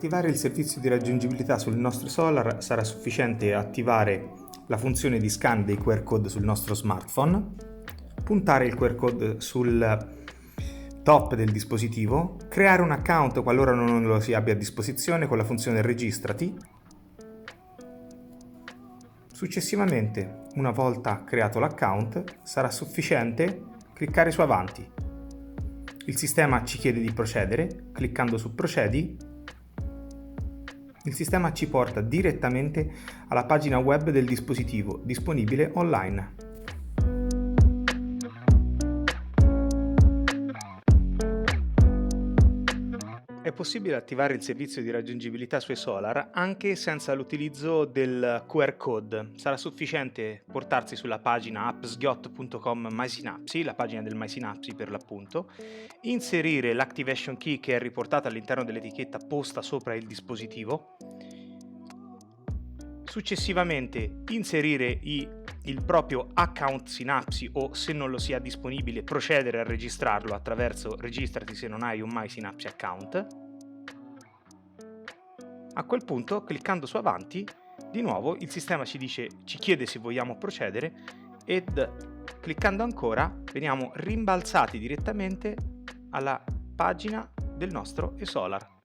attivare il servizio di raggiungibilità sul nostro Solar sarà sufficiente attivare la funzione di scan dei QR code sul nostro smartphone, puntare il QR code sul top del dispositivo, creare un account qualora non lo si abbia a disposizione con la funzione registrati. Successivamente, una volta creato l'account, sarà sufficiente cliccare su Avanti. Il sistema ci chiede di procedere, cliccando su Procedi. Il sistema ci porta direttamente alla pagina web del dispositivo, disponibile online. È possibile attivare il servizio di raggiungibilità sui Solar anche senza l'utilizzo del QR code. Sarà sufficiente portarsi sulla pagina appsgiot.com MySynapse, la pagina del MySynapse per l'appunto, inserire l'Activation Key che è riportata all'interno dell'etichetta posta sopra il dispositivo, successivamente inserire il proprio account Synapse o, se non lo sia disponibile, procedere a registrarlo attraverso registrati se non hai un MySynapse account. A quel punto, cliccando su Avanti, di nuovo il sistema ci chiede se vogliamo procedere ed cliccando ancora veniamo rimbalzati direttamente alla pagina del nostro eSolar.